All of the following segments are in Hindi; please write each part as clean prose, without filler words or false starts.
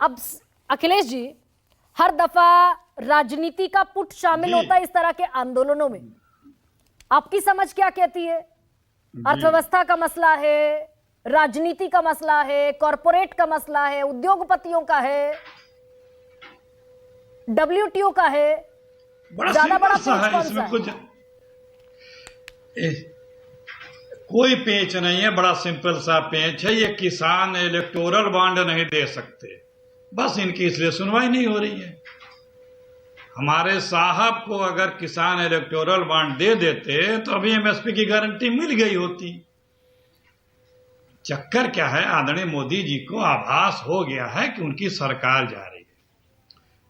अब अखिलेश जी, हर दफा राजनीति का पुट शामिल होता है इस तरह के आंदोलनों में। आपकी समझ क्या कहती है? अर्थव्यवस्था का मसला है, राजनीति का मसला है, कॉरपोरेट का मसला है, उद्योगपतियों का है, WTO का है, ज्यादा बड़ा पेच कौन सा है? कोई पेच नहीं है, बड़ा सिंपल सा पेच है। ये किसान इलेक्टोरल बॉन्ड नहीं दे सकते, बस इनकी इसलिए सुनवाई नहीं हो रही है। हमारे साहब को अगर किसान इलेक्टोरल बॉन्ड दे देते तो अभी MSP की गारंटी मिल गई होती। चक्कर क्या है, आदरणीय मोदी जी को आभास हो गया है कि उनकी सरकार जा रही है,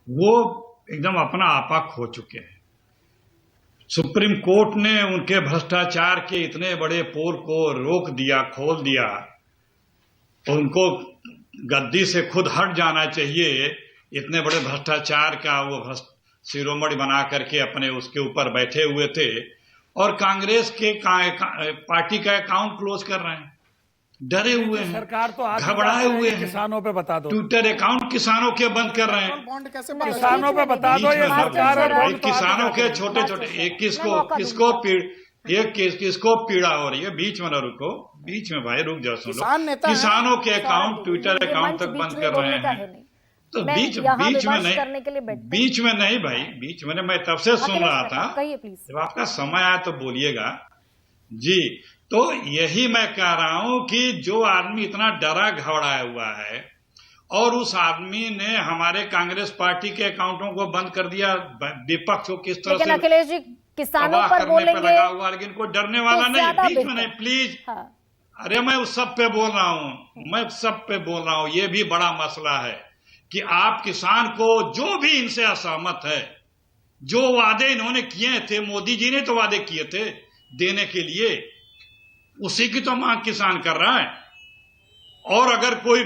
वो एकदम अपना आपा खो चुके हैं। सुप्रीम कोर्ट ने उनके भ्रष्टाचार के इतने बड़े पोल को रोक दिया, खोल दिया। उनको गद्दी से खुद हट जाना चाहिए। इतने बड़े भ्रष्टाचार का वो शिरोमणि बना करके अपने उसके ऊपर बैठे हुए थे, और कांग्रेस के पार्टी का अकाउंट क्लोज कर रहे हैं। डरे हुए हैं, सरकार तो घबराए हुए हैं। किसानों पे बता दो, ट्विटर अकाउंट किसानों के बंद कर रहे हैं। बॉन्ड कैसे किसानों पे बता दो, ये सरकार है। भाई किसानों के छोटे छोटे, एक किसको पीड़ा हो रही है, बीच में न रुको, बीच में भाई रुक जाओ, सुनो। किसानों के अकाउंट, ट्विटर अकाउंट तक बंद कर रहे हैं। तो बीच में नहीं, बीच में नहीं भाई, बीच में मैं तब से सुन रहा था। जब आपका समय आया तो बोलिएगा जी। तो यही मैं कह रहा हूं कि जो आदमी इतना डरा घबराया हुआ है, और उस आदमी ने हमारे कांग्रेस पार्टी के अकाउंटों को बंद कर दिया, विपक्ष को किस तरह से अखिलेश जी किसानों पर बोलेंगे लगा हुआ, लेकिन कोई डरने वाला नहीं, बीच में नहीं, प्लीज। अरे मैं उस सब पे बोल रहा हूं, मैं सब पे बोल रहा हूं। ये भी बड़ा मसला है कि आप किसान को, जो भी इनसे असहमत है, जो वादे इन्होंने किए थे, मोदी जी ने तो वादे किए थे देने के लिए, उसी की तो मांग किसान कर रहा है। और अगर कोई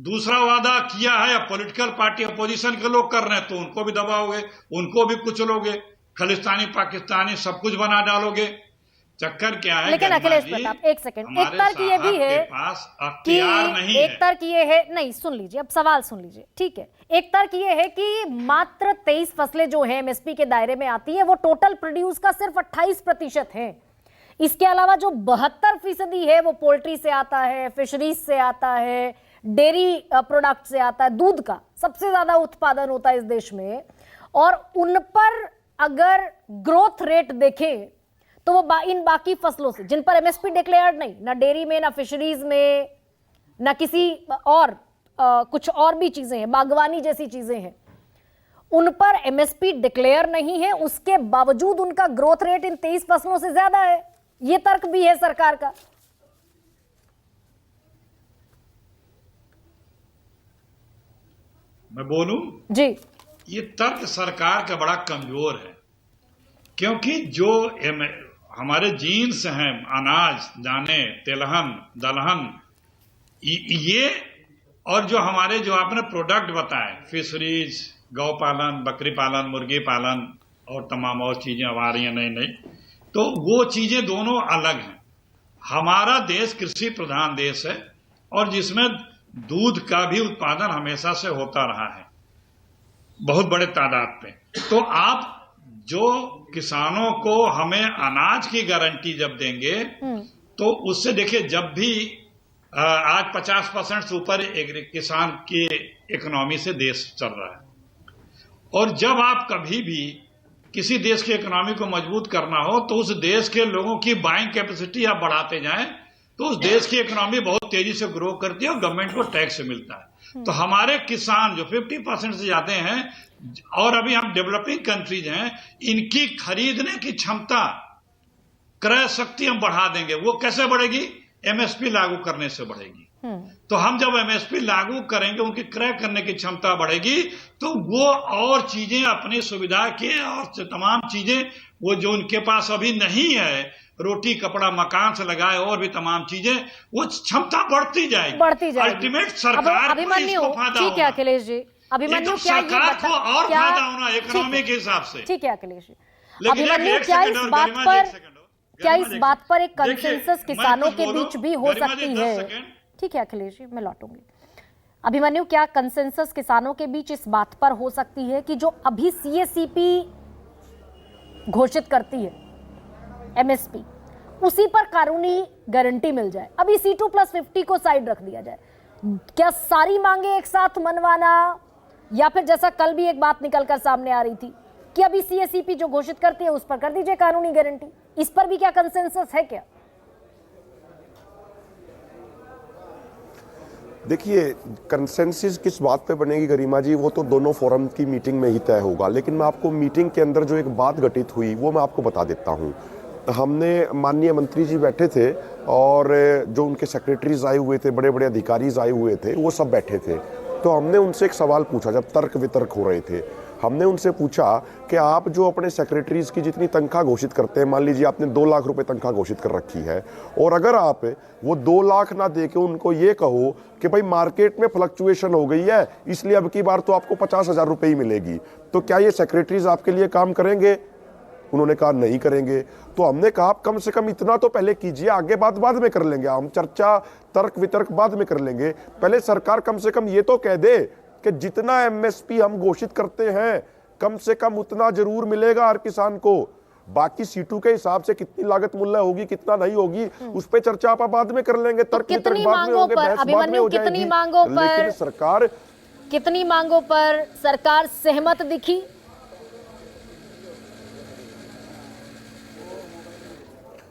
दूसरा वादा किया है या पॉलिटिकल पार्टी अपोजिशन के लोग कर रहे हैं, तो उनको भी दबाओगे, उनको भी कुचलोगे, खालिस्तानी पाकिस्तानी सब कुछ बना डालोगे। चक्कर क्या है? लेकिन अखिलेश प्रताप, एक सेकंड, एक तर्क ये भी है कि एक तर्क ये है, नहीं सुन लीजिए, अब सवाल सुन लीजिए, ठीक है। एक तर्क ये है कि मात्र 23 फसलें जो है MSP के दायरे में आती है, वो टोटल प्रोड्यूस का सिर्फ 28% है। इसके अलावा जो 72% है वो पोल्ट्री से आता है, फिशरीज से आता है, डेयरी प्रोडक्ट से आता है, दूध का सबसे ज्यादा उत्पादन होता है इस देश में। और उन पर अगर ग्रोथ रेट देखें तो वो इन बाकी फसलों से, जिन पर MSP डिक्लेयर्ड नहीं, ना डेयरी में, ना फिशरीज में, ना किसी और कुछ और भी चीजें हैं, बागवानी जैसी चीजें हैं, उन पर MSP डिक्लेयर नहीं है, उसके बावजूद उनका ग्रोथ रेट इन 23 फसलों से ज्यादा है। ये तर्क भी है सरकार का। मैं बोलूं जी? ये तर्क सरकार का बड़ा कमजोर है, क्योंकि जो हमारे जीन्स हैं, अनाज, दाने, तिलहन, दलहन, ये, और जो हमारे जो आपने प्रोडक्ट बताए, फिशरीज, गौ पालन, बकरी पालन, मुर्गी पालन और तमाम और चीजें अब आ रही हैं नई नई, तो वो चीजें दोनों अलग हैं। हमारा देश कृषि प्रधान देश है, और जिसमें दूध का भी उत्पादन हमेशा से होता रहा है बहुत बड़े तादाद पे। तो आप जो किसानों को हमें अनाज की गारंटी जब देंगे, तो उससे देखिए, जब भी आज 50% से ऊपर किसान की इकोनॉमी से देश चल रहा है, और जब आप कभी भी किसी देश की इकोनॉमी को मजबूत करना हो, तो उस देश के लोगों की बाइंग कैपेसिटी आप बढ़ाते जाएं, तो उस देश की इकोनॉमी बहुत तेजी से ग्रो करती है और गवर्नमेंट को टैक्स मिलता है। तो हमारे किसान जो 50% से ज्यादा हैं, और अभी हम डेवलपिंग कंट्रीज हैं, इनकी खरीदने की क्षमता, क्रय शक्ति हम बढ़ा देंगे। वो कैसे बढ़ेगी? MSP लागू करने से बढ़ेगी। तो हम जब MSP लागू करेंगे, उनकी क्रय करने की क्षमता बढ़ेगी, तो वो और चीजें अपनी सुविधा के, और तमाम चीजें वो जो उनके पास अभी नहीं है, रोटी कपड़ा मकान से लगाए और भी तमाम चीजें, वो क्षमता बढ़ती जाएगी। अल्टीमेट सरकार को इसको फायदा होगा। ठीक है अखिलेश जी, अभिमन्यु क्या सरकार को और फायदा होना इकोनॉमी के हिसाब से। ठीक है अखिलेश जी, अभिमन्यु क्या इस बात पर एक कंसेंसस किसानों के बीच भी हो सकती है? ठीक है अखिलेश जी, मैं लौटूंगी। अभिमन्यु, क्या कंसेंसस किसानों के बीच इस बात पर हो सकती है कि जो अभी सीएसीपी घोषित करती है एमएसपी, उसी पर कानूनी गारंटी मिल जाए? अभी C2+50 को साइड रख दिया जाए, क्या सारी मांगे एक साथ मनवाना, या फिर जैसा कल भी एक बात निकलकर सामने आ रही थी कि अभी सीएसीपी जो घोषित करती है उस पर कर दीजिए कानूनी गारंटी, इस पर भी क्या कंसेंसस है क्या? देखिए, कंसेंसस किस बात पे बनेगी गरिमा जी, वो तो दोनों फोरम की मीटिंग में ही तय होगा। लेकिन मैं आपको मीटिंग के अंदर जो एक बात घटित हुई वो मैं आपको बता देता हूँ। हमने माननीय मंत्री जी बैठे थे और जो उनके सेक्रेटरीज आए हुए थे, बड़े बड़े अधिकारीज आए हुए थे, वो सब बैठे थे। तो हमने उनसे एक सवाल पूछा, जब तर्क वितर्क हो रहे थे, हमने उनसे पूछा कि आप जो अपने सेक्रेटरीज की जितनी तनख्वाह घोषित करते हैं, मान लीजिए आपने 2 लाख रुपए तनख्वाह घोषित कर रखी है, और अगर आप वो 2 लाख ना दे के उनको ये कहो कि भाई मार्केट में फ्लक्चुएशन हो गई है इसलिए अब की बार तो आपको 50,000 रुपये ही मिलेगी, तो क्या ये सेक्रेटरीज आपके लिए काम करेंगे? उन्होंने कहा नहीं करेंगे। तो हमने कहा आप कम से कम इतना तो पहले कीजिए, आगे बाद में कर लेंगे, हम चर्चा तर्क वितर्क बाद में कर लेंगे। पहले सरकार कम से कम ये तो कह दे कि जितना एमएसपी हम घोषित करते हैं कम से कम उतना जरूर मिलेगा हर किसान को। बाकी सीटू के हिसाब से कितनी लागत मूल्य होगी, कितना नहीं होगी, उस पर चर्चा आप बाद में कर लेंगे, तर्क वितर्क बाद में होंगे, बहस बाद में हो जाएगी। लेकिन सरकार, कितनी मांगों पर सरकार सहमत दिखी?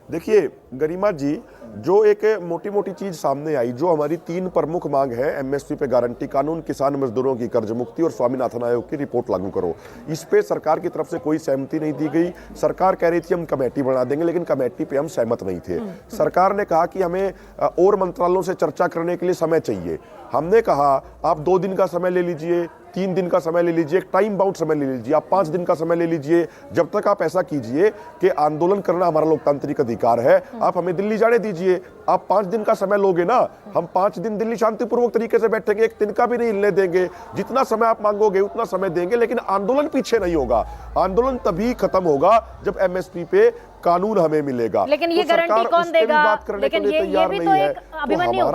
देखिए गरिमा जी, जो एक मोटी मोटी चीज सामने आई, जो हमारी 3 प्रमुख मांग है, एमएसपी पे गारंटी कानून, किसान मजदूरों की कर्ज मुक्ति और स्वामीनाथन आयोग की रिपोर्ट लागू करो, इस पे सरकार की तरफ से कोई सहमति नहीं दी गई। सरकार कह रही थी हम कमेटी बना देंगे, लेकिन कमेटी पे हम सहमत नहीं थे। सरकार ने कहा कि हमें और मंत्रालयों से चर्चा करने के लिए समय चाहिए। हमने कहा आप 2 दिन का समय ले लीजिए, 3 दिन का समय ले लीजिए, एक टाइम बाउंड समय ले लीजिए, आप 5 दिन का समय ले लीजिए, जब तक आप ऐसा कीजिए कि आंदोलन करना हमारा लोकतांत्रिक अधिकार है, आप हमें दिल्ली जाने दीजिए। आप 5 दिन का समय लोगे ना, हम 5 दिन दिल्ली शांतिपूर्वक तरीके से बैठेंगे, एक दिन का भी नहीं हिलने देंगे, जितना समय आप मांगोगे उतना समय देंगे, लेकिन आंदोलन पीछे नहीं होगा। आंदोलन तभी खत्म होगा जब एमएसपी पे कानून हमें मिलेगा। लेकिन ये गारंटी कौन देगा? लेकिन ये भी तो एक अभिमन्यु,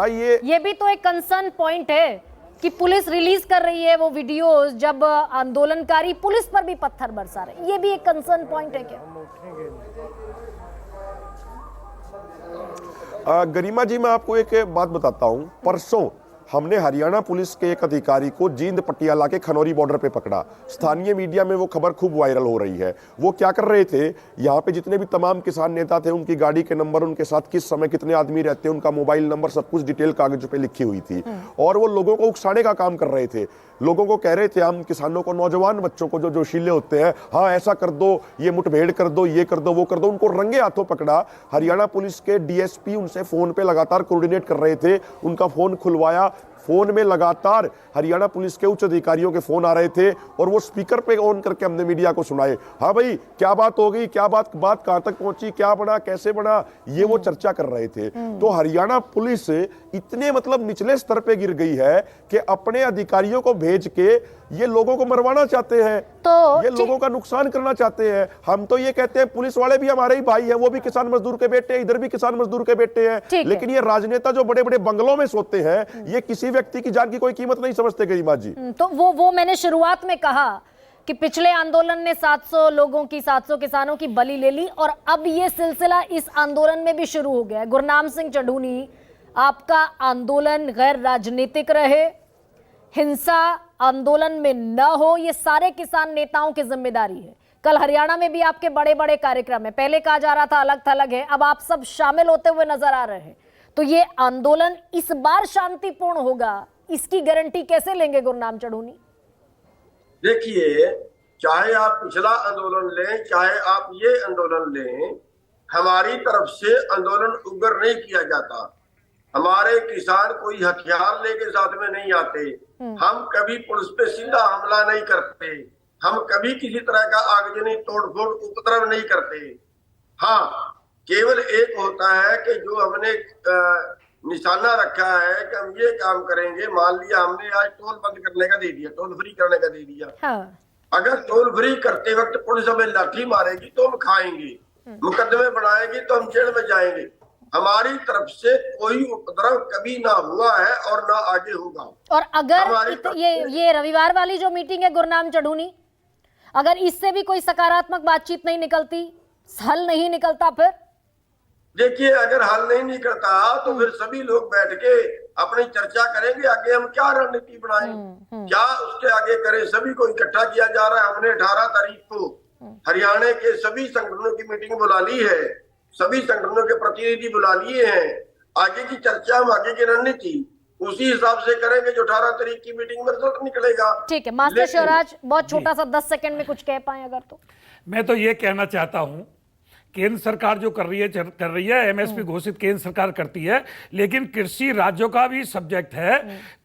ये भी तो एक कंसर्न पॉइंट है कि पुलिस रिलीज कर रही है वो वीडियोस जब आंदोलनकारी पुलिस पर भी पत्थर बरसा रहे, ये भी एक कंसर्न पॉइंट है क्या? गरिमा जी, मैं आपको एक बात बताता हूं। परसों हमने हरियाणा पुलिस के एक अधिकारी को जींद पटियाला के खनौरी बॉर्डर पे पकड़ा। स्थानीय मीडिया में वो खबर खूब वायरल हो रही है। वो क्या कर रहे थे, यहाँ पे जितने भी तमाम किसान नेता थे, उनकी गाड़ी के नंबर, उनके साथ किस समय कितने आदमी रहते हैं, उनका मोबाइल नंबर, सब कुछ डिटेल कागज पे लिखी हुई थी, और वो लोगों को उकसाने का काम कर रहे थे। लोगों को कह रहे थे, हम किसानों को, नौजवान बच्चों को जो जोशीले होते हैं, हाँ ऐसा कर दो, ये मुठभेड़ कर दो, ये कर दो, वो कर दो। उनको रंगे हाथों पकड़ा। हरियाणा पुलिस के डीएसपी उनसे फोन पे लगातार कोऑर्डिनेट कर रहे थे, उनका फोन खुलवाया। फोन में लगातार हरियाणा पुलिस के उच्च अधिकारियों के फोन आ रहे थे और वो स्पीकर पे ऑन करके हमने मीडिया को सुनाए। हाँ भाई, क्या बात हो गई, क्या बात कहां तक पहुंची, क्या बना, कैसे बना, ये वो चर्चा कर रहे थे। तो हरियाणा पुलिस इतने मतलब निचले स्तर पे गिर गई है कि अपने अधिकारियों को भेज के ये लोगों को मरवाना चाहते हैं, तो ये लोगों का नुकसान करना चाहते हैं। हम तो ये कहते हैं पुलिस वाले भी हमारे ही भाई हैं, वो भी किसान मजदूर के बेटे हैं, इधर भी किसान मजदूर के बेटे हैं। लेकिन ये राजनेता जो बड़े बड़े बंगलों में सोते हैं, ये किसी व्यक्ति की जान की कोई कीमत नहीं समझते गरिमा जी। तो वो मैंने शुरुआत में कहा कि पिछले आंदोलन ने 700 लोगों की, 700 किसानों की बलि ले ली, और अब ये सिलसिला इस आंदोलन में भी शुरू हो गया है। गुरनाम सिंह चढ़ूनी, आपका आंदोलन गैर राजनीतिक रहे, हिंसा आंदोलन में न हो, ये सारे किसान नेताओं की जिम्मेदारी है। कल हरियाणा में भी आपके बड़े बड़े कार्यक्रम है, पहले कहा जा रहा था अलग थलग है, अब आप सब शामिल होते हुए नजर आ रहे हैं। तो ये आंदोलन इस बार शांतिपूर्ण होगा, इसकी गारंटी कैसे लेंगे गुरनाम चढ़ूनी? देखिए, चाहे आप पिछला आंदोलन लें, चाहे आप ये आंदोलन लें, हमारी तरफ से आंदोलन उग्र नहीं किया जाता। हमारे किसान कोई हथियार लेके साथ में नहीं आते। हम कभी पुलिस पे सीधा हमला नहीं करते, हम कभी किसी तरह का आगजनी, तोड़फोड़, उपद्रव नहीं करते। हाँ, केवल एक होता है कि जो हमने निशाना रखा है कि हम ये काम करेंगे। मान लिया हमने आज टोल बंद करने का दे दिया, टोल फ्री करने का दे दिया। हाँ। अगर टोल फ्री करते वक्त पुलिस हमें लाठी मारेगी तो हम खाएंगे, मुकदमे बनाएगी तो हम जेल में जाएंगे। हमारी तरफ से कोई उपद्रव कभी ना हुआ है और ना आगे होगा। और अगर हमारी तरफ ये रविवार वाली जो मीटिंग है गुरनाम चढ़ूनी, अगर इससे भी कोई सकारात्मक बातचीत नहीं निकलती, हल नहीं निकलता, फिर देखिए अगर हल नहीं निकलता तो फिर सभी लोग बैठ के अपनी चर्चा करेंगे, आगे हम क्या रणनीति बनाएं, क्या उसके आगे करें। सभी को इकट्ठा किया जा रहा है। हमने 18 तारीख को हरियाणा के सभी संगठनों की मीटिंग बुला ली है, सभी संगठनों के प्रतिनिधि बुला लिए हैं। आगे की चर्चा, हम आगे की रणनीति उसी हिसाब से करेंगे जो 18 तारीख की मीटिंग में रिजल्ट निकलेगा। ठीक है मास्टर शिवराज, बहुत छोटा सा 10 सेकंड में कुछ कह पाए अगर तो। मैं तो ये कहना चाहता हूं, केंद्र सरकार जो कर रही है एमएसपी घोषित केंद्र सरकार करती है, लेकिन कृषि राज्यों का भी सब्जेक्ट है।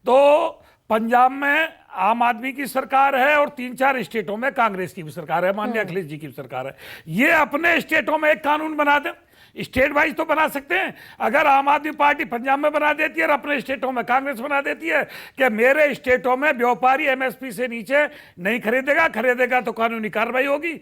तो पंजाब में आम आदमी की सरकार है और 3-4 स्टेटों में कांग्रेस की भी सरकार है, माननीय अखिलेश जी की भी सरकार है। ये अपने स्टेटों में एक कानून बना दें, स्टेट वाइज तो बना सकते हैं। अगर आम आदमी पार्टी पंजाब में बना देती है और अपने स्टेटों में कांग्रेस बना देती है कि मेरे स्टेटों में व्यापारी एमएसपी से नीचे नहीं खरीदेगा तो कानूनी कार्रवाई होगी।